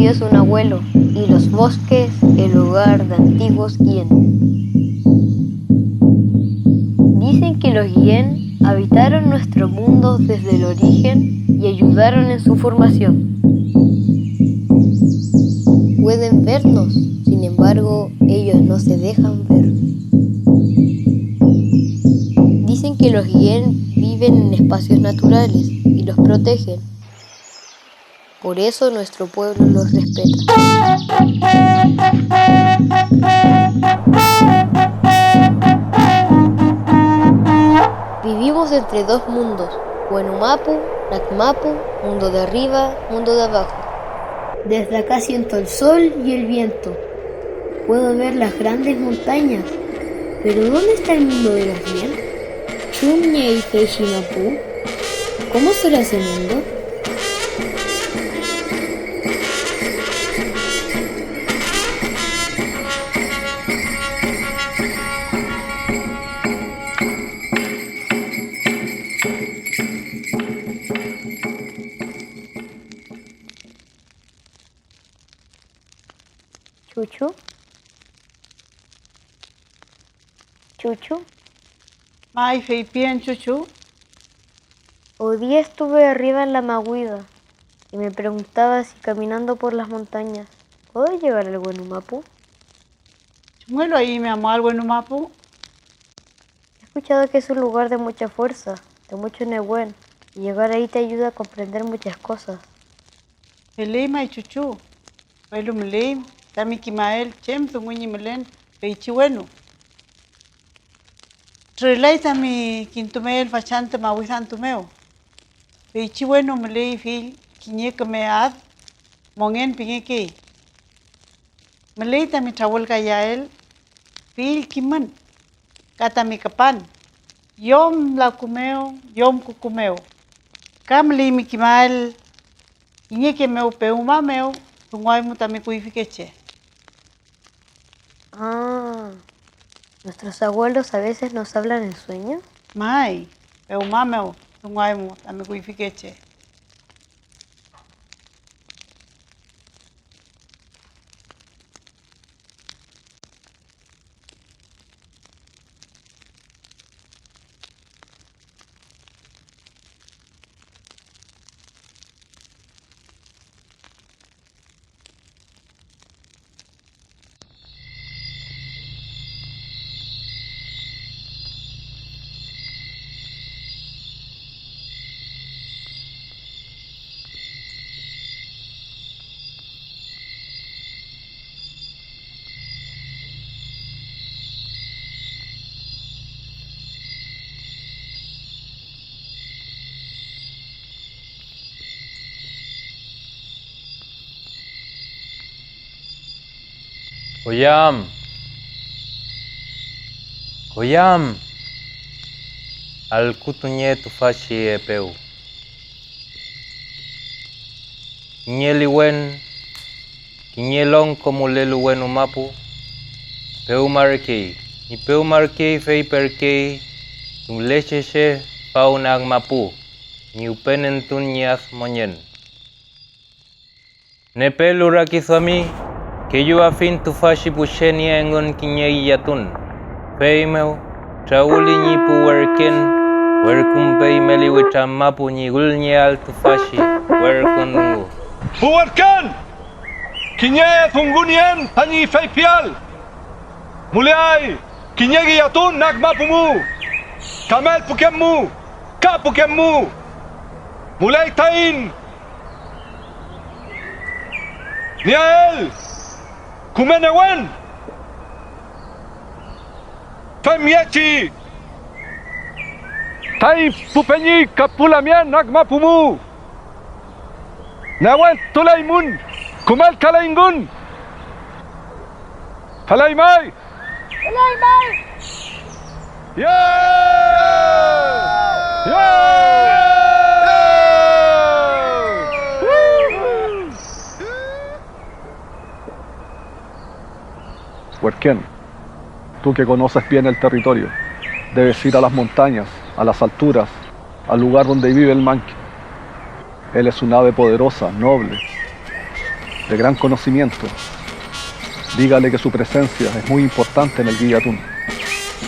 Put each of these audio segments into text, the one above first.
río es un abuelo y los bosques el hogar de antiguos Guien. Dicen que los Guien habitaron nuestro mundo desde el origen y ayudaron en su formación. Pueden vernos, sin embargo, ellos no se dejan ver. Dicen que los Guien viven en espacios naturales y los protegen. Por eso nuestro pueblo los respeta. Vivimos entre dos mundos, Huenumapu, Nacmapu, mundo de arriba, mundo de abajo. Desde acá siento el sol y el viento. Puedo ver las grandes montañas. ¿Pero dónde está el mundo de los Guien? Chumñe y Feishimapu. ¿Cómo será ese mundo? Chuchu. Chuchu. Mai fei bien, Chuchu. Hoy día estuve arriba en la Maguida y me preguntaba si caminando por las montañas ¿puedo llegar al Huenumapu? Chumuelo ahí me amó al Huenumapu. He escuchado que es un lugar de mucha fuerza, de mucho Nehuen, y llegar ahí te ayuda a comprender muchas cosas. Pelei mai Chuchu. Pelu melei, tami kimael, chem tunguñi melen, peichi bueno. Trelai tami kintumel fachante mawisan tumeo. Peichi bueno melei fil kinye kemead, mongen pingeki. Melei tami trawol kayael, fil kiman, katami kapan. Yom la kumeo, yom kukumeo. Kamli mi kimael, kinye kemeo peuma meo, tunguay mo tami kuifikeche. Ah, ¿nuestros abuelos a veces nos hablan en sueños? Mai, peuma meo, tunguay mo tami kuifikeche. Koyam. Koyam. Al kutunye tufashi epeu. Kinyeliwen. Kinyelong komulelu Huenumapu. Peu markei. Ni peu markei fei perkei. Tumlecheche paunag mapu. Ni upenentun nias monyen. Nepelu rakisami. Que yo afin tu fashi pusheni engon kinyei yatun. Feimeu, trauli ni puwerken, werkumpei meli witamapu ni gulni al tu fashi, werkunungu. Puwerken! Kinyei fungunien tani feipial. Muliai, kinyegi yatun nagmapumu. Kamel pukemu, ka pukemu. Mulai tain. Niael! Kumenewen! Femiechi! Tai pupeni kapulamian nagmapumu! Newen tulaimun! Kumel kalaingun! Falaimai! Falaimai! Yeah! Yeah! Huerquén, tú que conoces bien el territorio, debes ir a las montañas, a las alturas, al lugar donde vive el manqui. Él es un ave poderosa, noble. de gran conocimiento. Dígale que su presencia es muy importante en el Guillatún.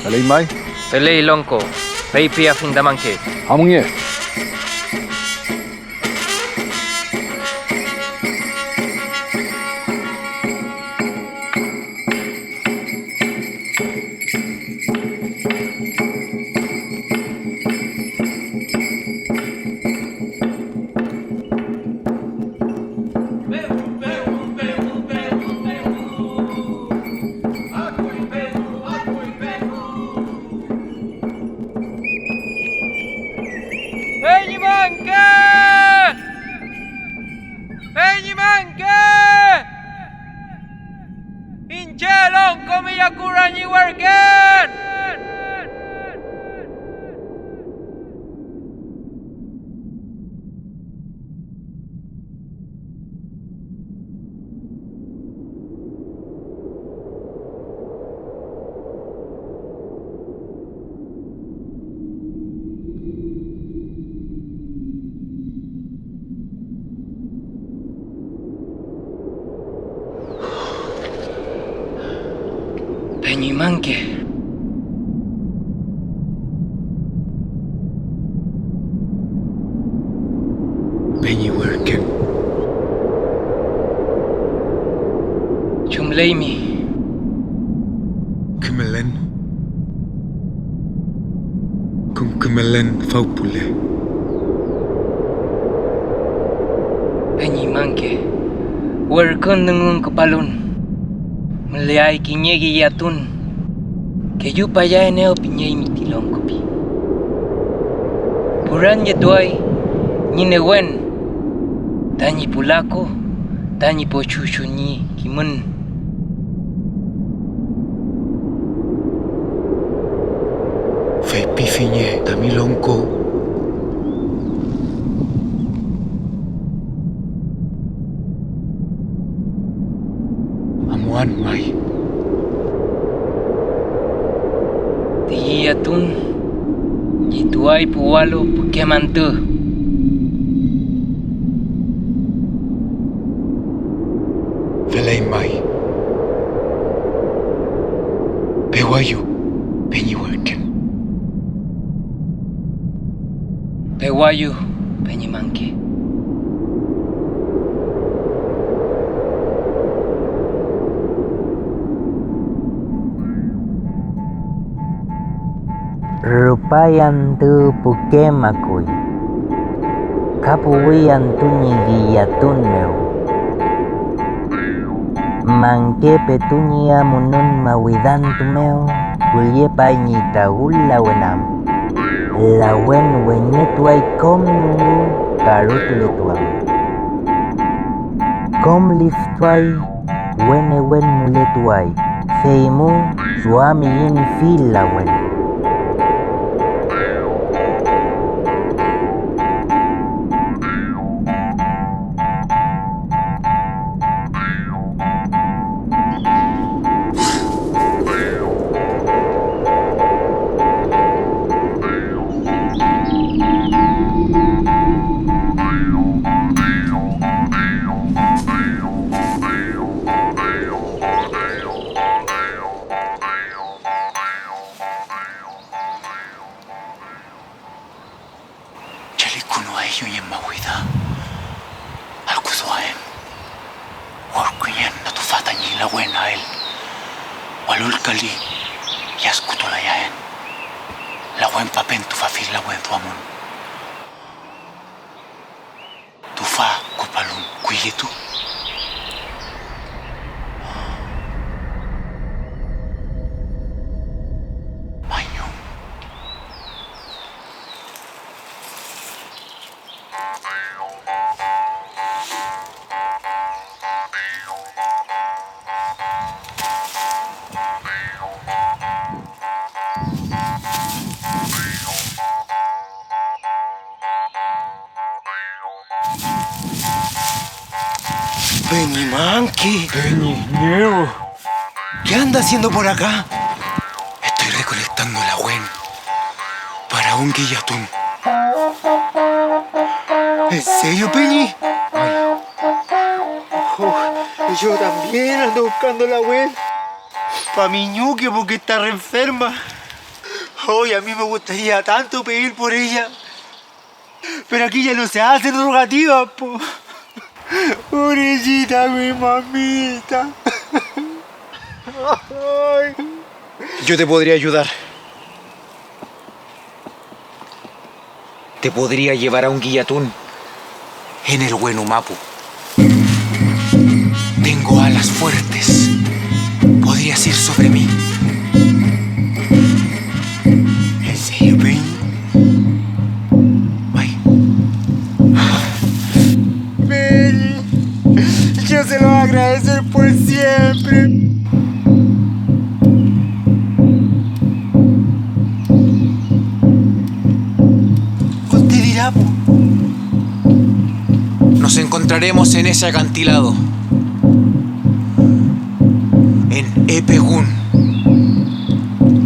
¿Pelei mai? Pelei lonco. Pei pia findamanque. Amuñe. Peñimanque! Peñimanque! Inchelon comillacurañi huerquen! Peñimanque. Peñihuerquen. Chumleimi. Kimelen. Con Kimelen faupule. Peñimanque. Huercon nengun kepalun. Meleai kinyegi yatun. Que yu paya eneo piñei mitilon kopi. Puran yetuai. Ninewen. Tanyi pulako. Tanyi pochuchunyi kimun. Fei pifiñe tamilonco. Amuan mai. Tiyatun. Yituai puwalo pukemantu. Pelei mai. Pehuayu. Peñihuerquen. Pehuayu. Peñimanque. Rupayan tu pukemakui. Kapuwian tu nyigiyatun meu. Manque petunia munun mawidan tu meu. Kulyepa nyita la wenam. La wen wenyutuai kom nungu karutuletuam. Kom liftuai wene wen muletuai. Feimu suami yin fil la wen. Chalikuno ayo yen mawida. Alkuzuaen. Orkuyen natufata ni la buena él. Walulkali. Yaskutola yaen. La buen papen tu fafil la buen tuamun. Tu fa kupalun kuyitu. Maño. Peñimanque. Peñineo. ¿Qué anda haciendo por acá? Estoy recolectando la wen para un guillatún. ¿En serio, Peñi? Uf, Yo también ando buscando a la abuela. Pa' mi ñuque porque está re enferma. Hoy a mí me gustaría tanto pedir por ella. Pero aquí ya no se hacen rogativas, po. Pobrecita mi mamita. Ay. Yo te podría ayudar. Te podría llevar a un guillatún en el Huenumapu. Tengo alas fuertes. Podrías ir sobre mí. ¿En serio, Peñi? Ay. Peñi, yo se lo voy a agradecer por siempre. Usted dirá, po. Nos encontraremos en ese acantilado. En Epegún,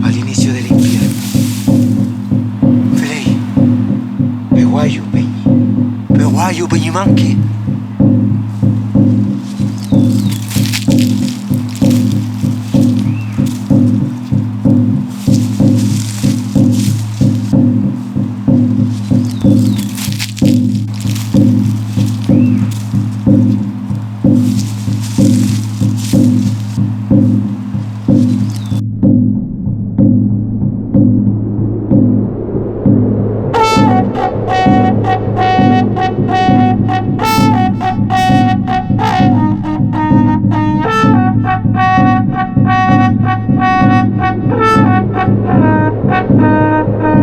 al inicio del invierno. Frei, Peguayo, Peñi. Peguayo, Peñimanque.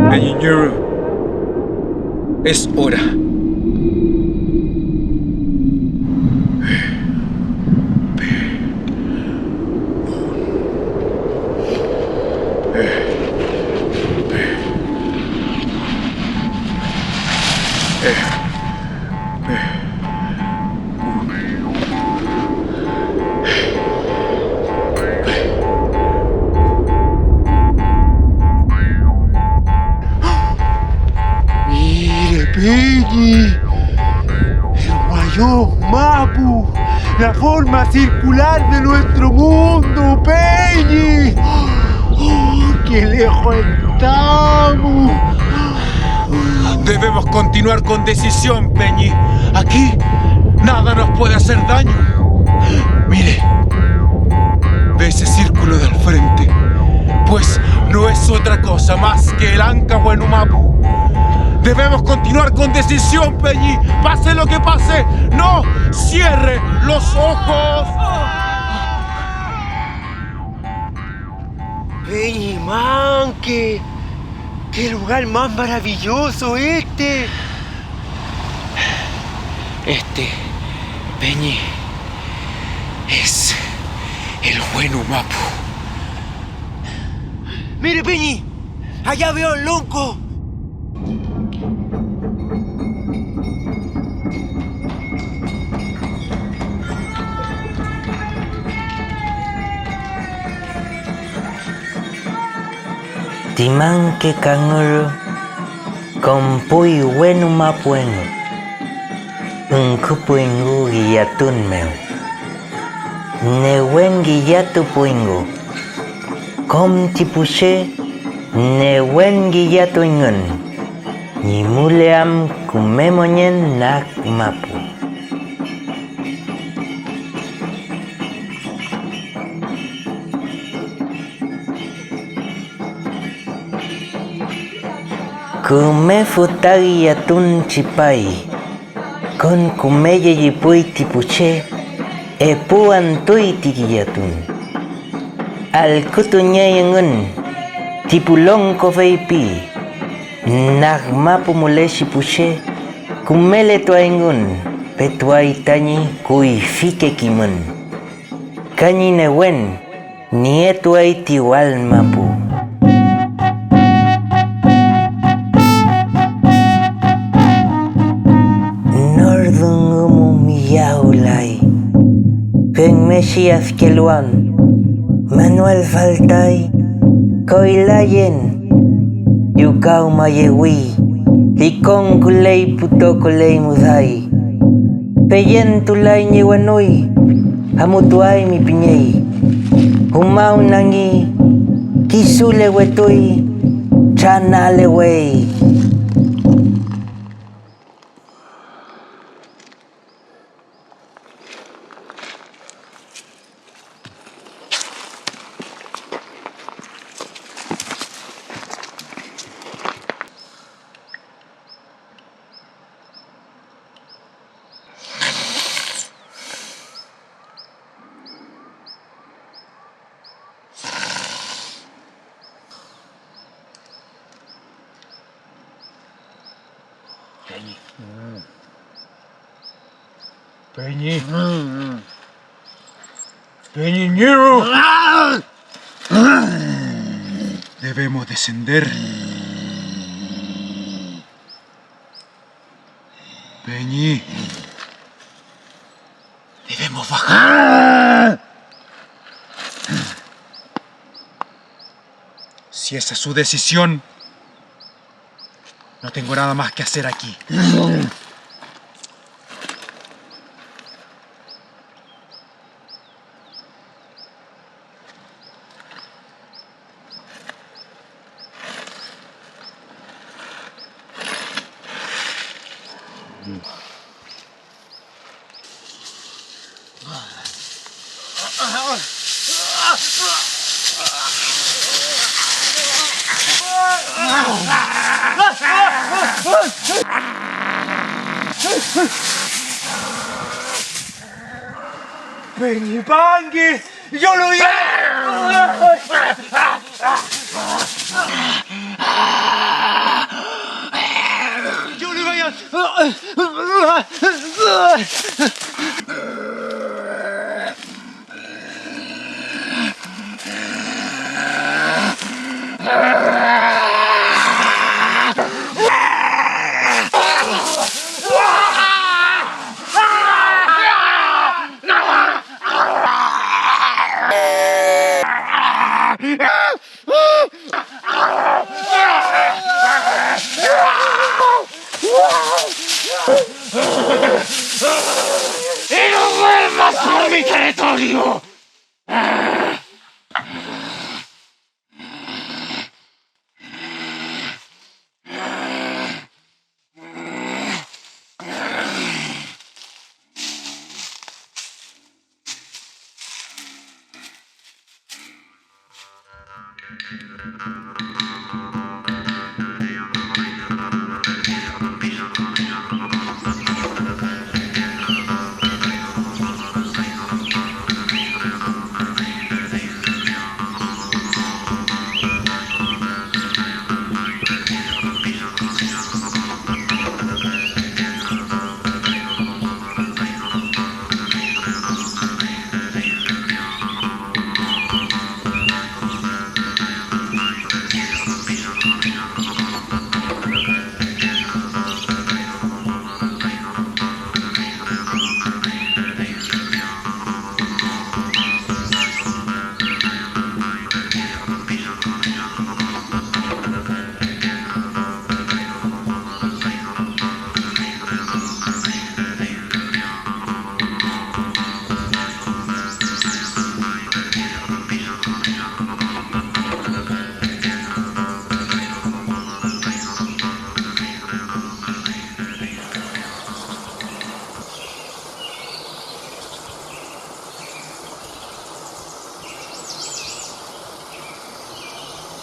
Peñiñero, es hora. ¡Mire, Peñi! ¡El Huayllómapu! ¡La forma circular de nuestro mundo, Peñi! ¡Oh, qué lejos estamos! Debemos continuar con decisión, Peñi. Aquí nada nos puede hacer daño. Mire, ¿ve ese círculo del frente? Pues no es otra cosa más que el Anca Huenumapu. Debemos continuar con decisión, Peñi. Pase lo que pase, no cierre los ojos. Peñi, manque. ¡Qué lugar más maravilloso este! Peñi, es el Huenumapu. ¡Mire, Peñi! ¡Allá veo el lonco! Timanque canguro, compui Huenumapuengo, uncupuengo guillatún meu. Newen guillatu puengo, com tipuche, newen guillatu ingun, ni muleam kumemonyen nak mapu. Kume futagi yatun chipai, con kumeye yipui tipuche, epu antui tikiyatun. Al kutunyayangun, tipulong kofeipi, nagmapu muleshi puche, kumele tuaingun, petuai tani kuifike kimun. Kani newen, nietuai tiwal mapu. Yaulay, Pen Mesías Keluan, Manuel Faltay, Koilayen, Yukau Mayewi, Likon Kulei Puto Kulei Mudai, Peyen Tulay Niwanui, hamutuay mi piñey. Humau nangi, kisule wetui, chanale wey. Peñi. Peñiñero. Debemos descender. Peñi. Debemos bajar. Si esa es su decisión, no tengo nada más que hacer aquí. ¡Peñipangui! ¡Yo lo vi! ¡Yo le vaya! ¡Y no vuelvas por mi territorio!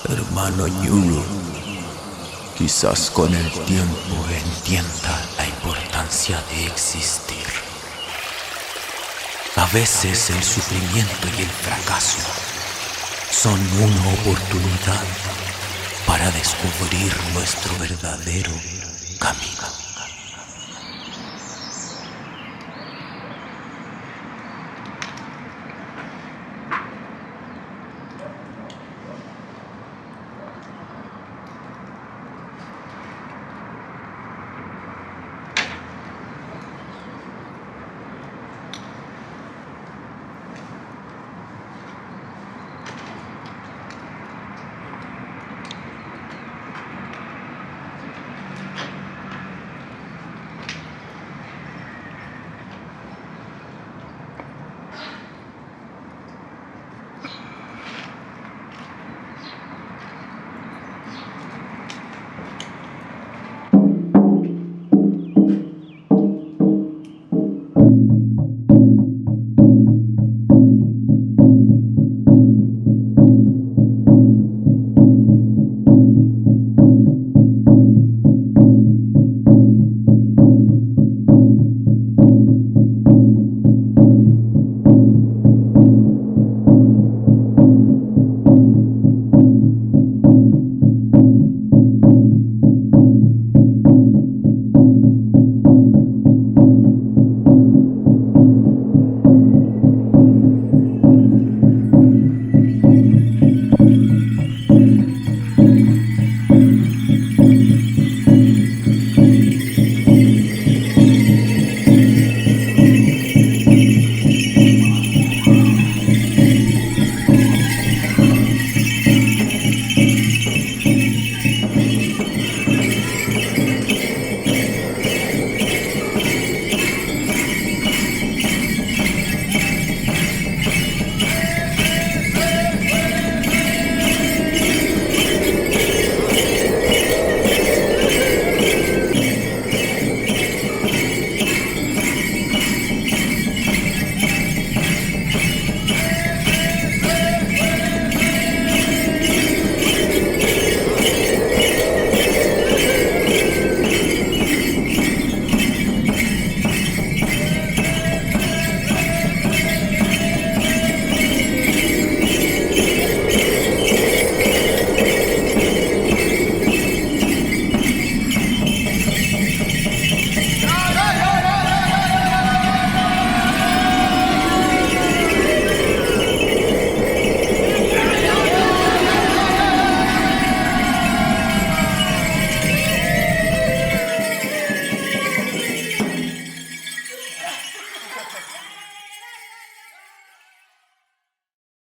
Hermano Ñuro, quizás con el tiempo entienda la importancia de existir. A veces el sufrimiento y el fracaso son una oportunidad para descubrir nuestro verdadero camino.